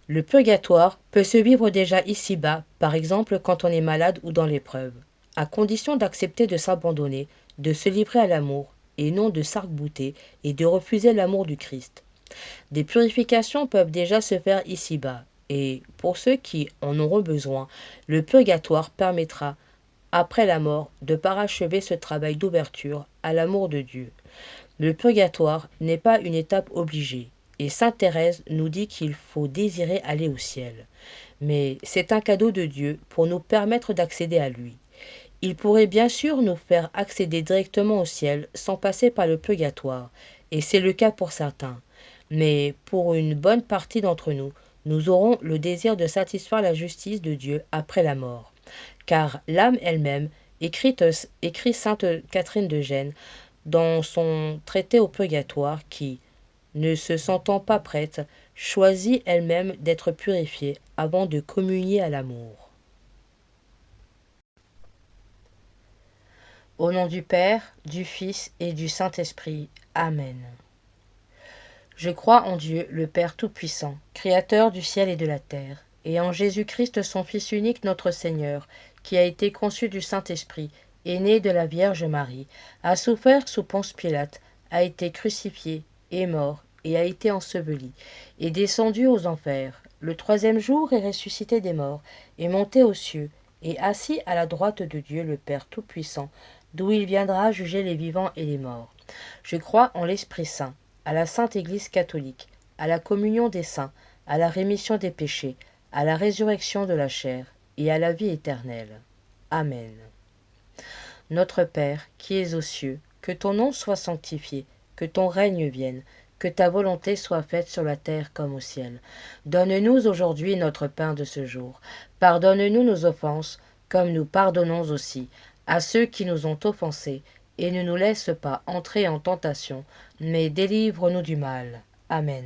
Le purgatoire peut se vivre déjà ici-bas, par exemple quand on est malade ou dans l'épreuve, à condition d'accepter de s'abandonner, de se livrer à l'amour, et non de s'arc-bouter et de refuser l'amour du Christ. Des purifications peuvent déjà se faire ici-bas, et pour ceux qui en auront besoin, le purgatoire permettra, après la mort, de parachever ce travail d'ouverture à l'amour de Dieu. Le purgatoire n'est pas une étape obligée, et sainte Thérèse nous dit qu'il faut désirer aller au ciel. Mais c'est un cadeau de Dieu pour nous permettre d'accéder à lui. Il pourrait bien sûr nous faire accéder directement au ciel sans passer par le purgatoire, et c'est le cas pour certains. Mais pour une bonne partie d'entre nous, nous aurons le désir de satisfaire la justice de Dieu après la mort. Car l'âme elle-même, écrit sainte Catherine de Gênes dans son traité au purgatoire, qui, ne se sentant pas prête, choisit elle-même d'être purifiée avant de communier à l'amour. Au nom du Père, du Fils et du Saint-Esprit. Amen. Je crois en Dieu, le Père Tout-Puissant, Créateur du ciel et de la terre, et en Jésus-Christ, son Fils unique, notre Seigneur, qui a été conçu du Saint-Esprit, est né de la Vierge Marie, a souffert sous Ponce Pilate, a été crucifié, est mort, et a été enseveli, est descendu aux enfers. Le troisième jour est ressuscité des morts, est monté aux cieux, et assis à la droite de Dieu, le Père Tout-Puissant, d'où il viendra juger les vivants et les morts. Je crois en l'Esprit Saint, à la Sainte Église catholique, à la communion des saints, à la rémission des péchés, à la résurrection de la chair et à la vie éternelle. Amen. Notre Père, qui es aux cieux, que ton nom soit sanctifié, que ton règne vienne, que ta volonté soit faite sur la terre comme au ciel. Donne-nous aujourd'hui notre pain de ce jour. Pardonne-nous nos offenses, comme nous pardonnons aussi à ceux qui nous ont offensés, et ne nous laisse pas entrer en tentation, mais délivre-nous du mal. Amen.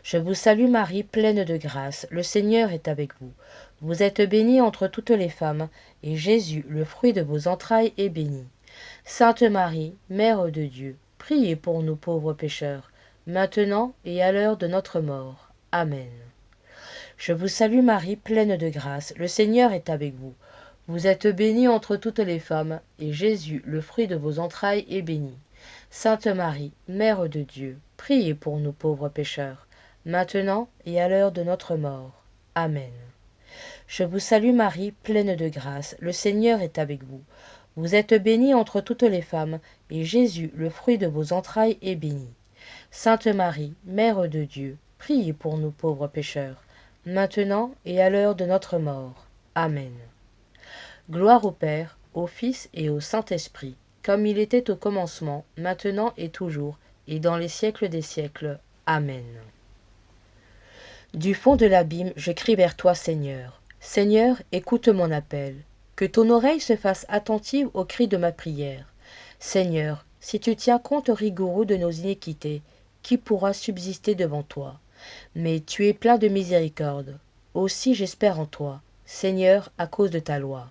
Je vous salue Marie, pleine de grâce, le Seigneur est avec vous. Vous êtes bénie entre toutes les femmes, et Jésus, le fruit de vos entrailles, est béni. Sainte Marie, Mère de Dieu, priez pour nous pauvres pécheurs, maintenant et à l'heure de notre mort. Amen. Je vous salue Marie, pleine de grâce, le Seigneur est avec vous. Vous êtes bénie entre toutes les femmes, et Jésus, le fruit de vos entrailles, est béni. Sainte Marie, Mère de Dieu, priez pour nous pauvres pécheurs, maintenant et à l'heure de notre mort. Amen. Je vous salue Marie, pleine de grâce, le Seigneur est avec vous. Vous êtes bénie entre toutes les femmes, et Jésus, le fruit de vos entrailles, est béni. Sainte Marie, Mère de Dieu, priez pour nous pauvres pécheurs, maintenant et à l'heure de notre mort. Amen. Gloire au Père, au Fils et au Saint-Esprit, comme il était au commencement, maintenant et toujours, et dans les siècles des siècles. Amen. Du fond de l'abîme, je crie vers toi, Seigneur. Seigneur, écoute mon appel. Que ton oreille se fasse attentive au cri de ma prière. Seigneur, si tu tiens compte rigoureux de nos iniquités, qui pourra subsister devant toi? Mais tu es plein de miséricorde. Aussi j'espère en toi, Seigneur, à cause de ta loi.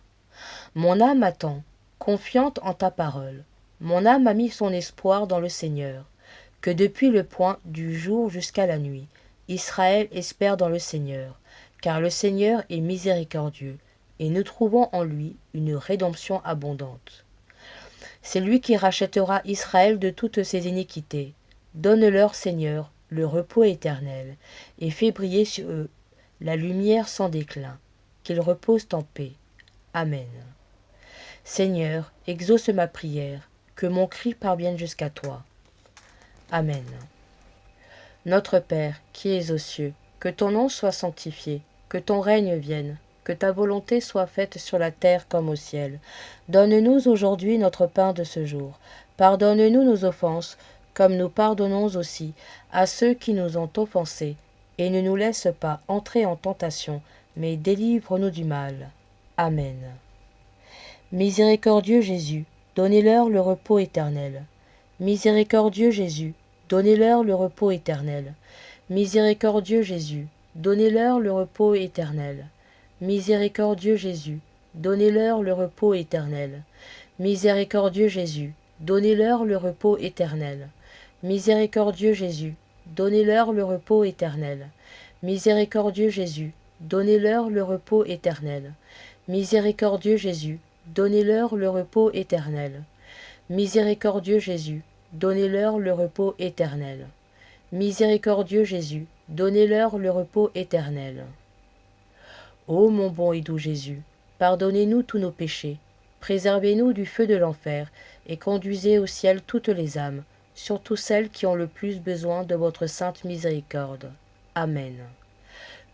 Mon âme attend, confiante en ta parole. Mon âme a mis son espoir dans le Seigneur. Que depuis le point du jour jusqu'à la nuit, Israël espère dans le Seigneur, car le Seigneur est miséricordieux, et nous trouvons en lui une rédemption abondante. C'est lui qui rachètera Israël de toutes ses iniquités. Donne-leur, Seigneur, le repos éternel, et fais briller sur eux la lumière sans déclin, qu'ils reposent en paix. Amen. Seigneur, exauce ma prière, que mon cri parvienne jusqu'à toi. Amen. Notre Père, qui es aux cieux, que ton nom soit sanctifié, que ton règne vienne, que ta volonté soit faite sur la terre comme au ciel. Donne-nous aujourd'hui notre pain de ce jour. Pardonne-nous nos offenses, comme nous pardonnons aussi à ceux qui nous ont offensés, et ne nous laisse pas entrer en tentation, mais délivre-nous du mal. Amen. Miséricordieux Jésus, donnez-leur le repos éternel. Miséricordieux Jésus, donnez-leur le repos éternel. Miséricordieux Jésus, donnez-leur le repos éternel. Miséricordieux Jésus, donnez-leur le repos éternel. Miséricordieux Jésus, donnez-leur le repos éternel. Miséricordieux Jésus, donnez-leur le repos éternel. Miséricordieux Jésus, donnez-leur le repos éternel. Miséricordieux Jésus, donnez-leur le repos éternel. Miséricordieux Jésus, donnez-leur le repos éternel. Miséricordieux Jésus, donnez-leur le repos éternel. Ô mon bon et doux Jésus, pardonnez-nous tous nos péchés, préservez-nous du feu de l'enfer, et conduisez au ciel toutes les âmes, surtout celles qui ont le plus besoin de votre sainte miséricorde. Amen.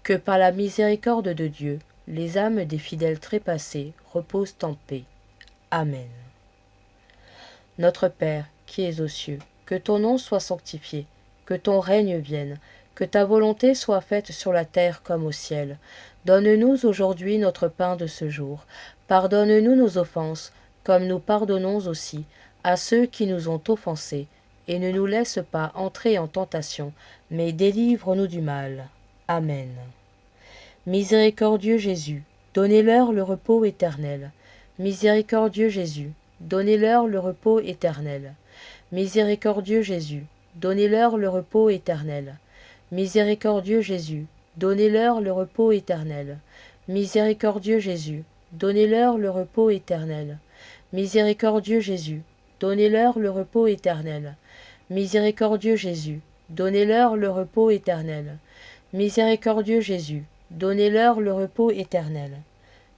Que par la miséricorde de Dieu, les âmes des fidèles trépassés reposent en paix. Amen. Notre Père, qui es aux cieux, que ton nom soit sanctifié, que ton règne vienne, que ta volonté soit faite sur la terre comme au ciel. Donne-nous aujourd'hui notre pain de ce jour. Pardonne-nous nos offenses, comme nous pardonnons aussi à ceux qui nous ont offensés, et ne nous laisse pas entrer en tentation, mais délivre-nous du mal. Amen. Miséricordieux Jésus, donnez-leur le repos éternel. Miséricordieux Jésus, donnez-leur le repos éternel. Miséricordieux Jésus, donnez-leur le repos éternel. Miséricordieux Jésus, donnez-leur le repos éternel. Miséricordieux Jésus, donnez-leur le repos éternel. Miséricordieux Jésus, donnez-leur le repos éternel. Miséricordieux Jésus, donnez-leur le repos éternel. Miséricordieux Jésus, donnez-leur le repos éternel.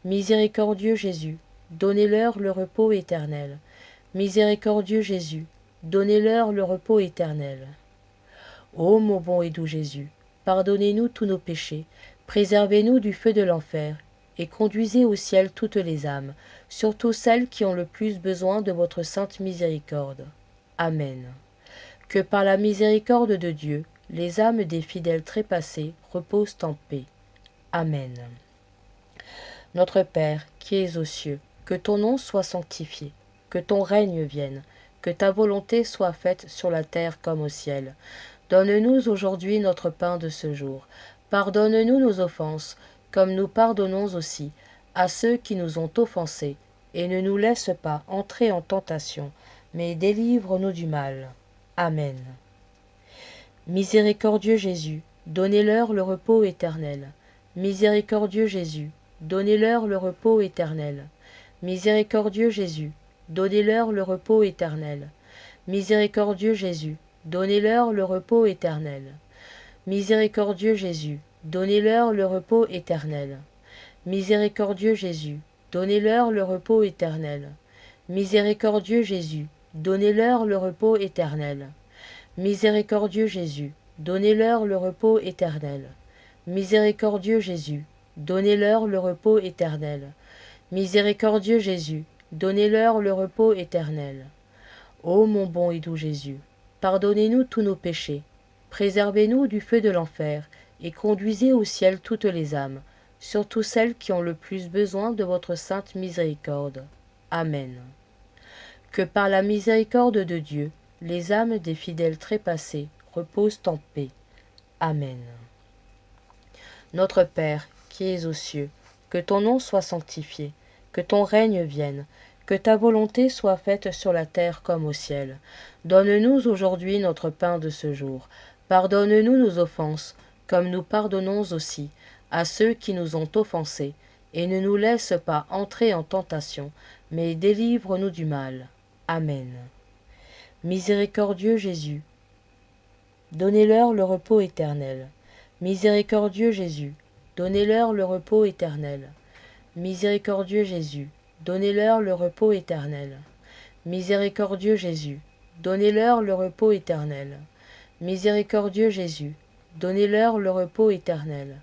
Miséricordieux Jésus, donnez-leur le repos éternel. Miséricordieux Jésus, donnez-leur le repos éternel. Ô mon bon et doux Jésus, pardonnez-nous tous nos péchés, préservez-nous du feu de l'enfer, et conduisez au ciel toutes les âmes, surtout celles qui ont le plus besoin de votre sainte miséricorde. Amen. Que par la miséricorde de Dieu, les âmes des fidèles trépassés reposent en paix. Amen. Notre Père, qui es aux cieux, que ton nom soit sanctifié, que ton règne vienne, que ta volonté soit faite sur la terre comme au ciel. Donne-nous aujourd'hui notre pain de ce jour. Pardonne-nous nos offenses, comme nous pardonnons aussi à ceux qui nous ont offensés, et ne nous laisse pas entrer en tentation, mais délivre-nous du mal. Amen. Miséricordieux Jésus, donnez-leur le repos éternel. Miséricordieux Jésus, donnez-leur le repos éternel. Miséricordieux Jésus, donnez-leur le repos éternel. Miséricordieux Jésus, donnez-leur le repos éternel. Miséricordieux Jésus, donnez-leur le repos éternel. Miséricordieux Jésus, donnez-leur le repos éternel. Miséricordieux Jésus, donnez-leur le repos éternel. Miséricordieux Jésus, donnez-leur le repos éternel. Miséricordieux Jésus, donnez-leur le repos éternel. Miséricordieux Jésus, donnez-leur le repos éternel. Ô mon bon et doux Jésus, pardonnez-nous tous nos péchés, préservez-nous du feu de l'enfer, et conduisez au ciel toutes les âmes, surtout celles qui ont le plus besoin de votre sainte miséricorde. Amen. Que par la miséricorde de Dieu, les âmes des fidèles trépassés reposent en paix. Amen. Notre Père, qui es aux cieux, que ton nom soit sanctifié, que ton règne vienne, que ta volonté soit faite sur la terre comme au ciel. Donne-nous aujourd'hui notre pain de ce jour. Pardonne-nous nos offenses, comme nous pardonnons aussi à ceux qui nous ont offensés, et ne nous laisse pas entrer en tentation, mais délivre-nous du mal. Amen. Miséricordieux Jésus, donnez-leur le repos éternel. Miséricordieux Jésus, donnez-leur le repos éternel. Miséricordieux Jésus, donnez-leur le repos éternel. Miséricordieux Jésus, donnez-leur le repos éternel. Miséricordieux Jésus, donnez-leur le repos éternel.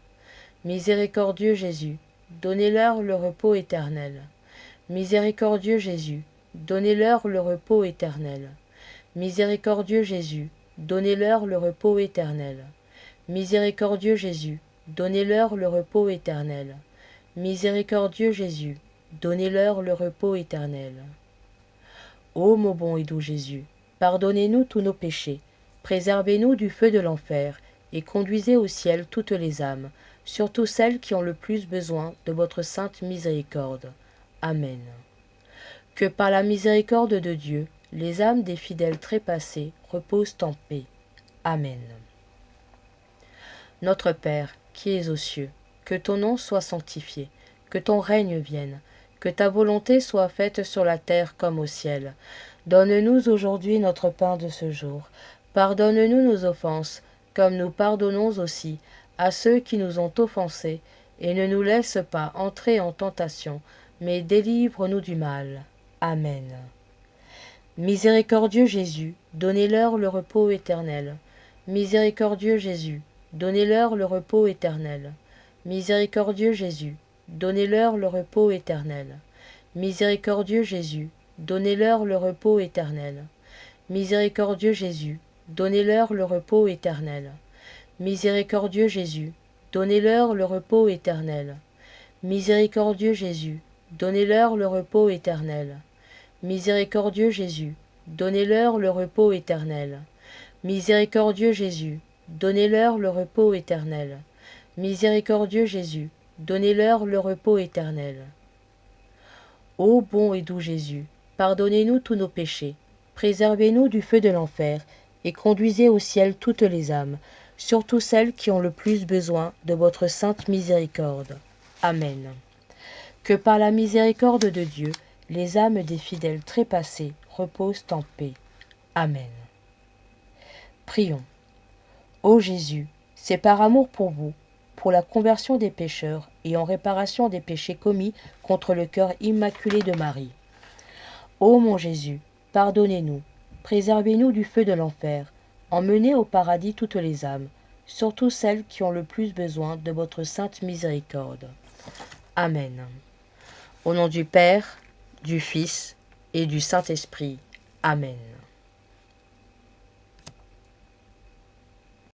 Miséricordieux Jésus, donnez-leur le repos éternel. Miséricordieux Jésus, donnez-leur le repos éternel. Miséricordieux Jésus, donnez-leur le repos éternel. Miséricordieux Jésus, donnez-leur le repos éternel. Miséricordieux Jésus, donnez-leur le repos éternel. Ô mon bon et doux Jésus, pardonnez-nous tous nos péchés, préservez-nous du feu de l'enfer, et conduisez au ciel toutes les âmes, surtout celles qui ont le plus besoin de votre sainte miséricorde. Amen. Que par la miséricorde de Dieu, les âmes des fidèles trépassés reposent en paix. Amen. Notre Père, qui es aux cieux, que ton nom soit sanctifié, que ton règne vienne, que ta volonté soit faite sur la terre comme au ciel. Donne-nous aujourd'hui notre pain de ce jour. Pardonne-nous nos offenses, comme nous pardonnons aussi à ceux qui nous ont offensés, et ne nous laisse pas entrer en tentation, mais délivre-nous du mal. Amen. Miséricordieux Jésus, donnez-leur le repos éternel. Miséricordieux Jésus, donnez-leur le repos éternel. Miséricordieux Jésus, donnez-leur le repos éternel. Miséricordieux Jésus, donnez-leur le repos éternel. Miséricordieux Jésus, donnez-leur le repos éternel. Miséricordieux Jésus, donnez-leur le repos éternel. Miséricordieux Jésus, donnez-leur le repos éternel. Miséricordieux Jésus, donnez-leur le repos éternel. Miséricordieux Jésus, donnez-leur le repos éternel. Miséricordieux Jésus, donnez-leur le repos éternel. Ô bon et doux Jésus, pardonnez-nous tous nos péchés, préservez-nous du feu de l'enfer, et conduisez au ciel toutes les âmes, surtout celles qui ont le plus besoin de votre sainte miséricorde. Amen. Que par la miséricorde de Dieu, les âmes des fidèles trépassés reposent en paix. Amen. Prions. Ô Jésus, c'est par amour pour vous, pour la conversion des pécheurs et en réparation des péchés commis contre le cœur immaculé de Marie. Ô mon Jésus, pardonnez-nous, préservez-nous du feu de l'enfer, emmenez au paradis toutes les âmes, surtout celles qui ont le plus besoin de votre sainte miséricorde. Amen. Au nom du Père, du Fils et du Saint-Esprit. Amen.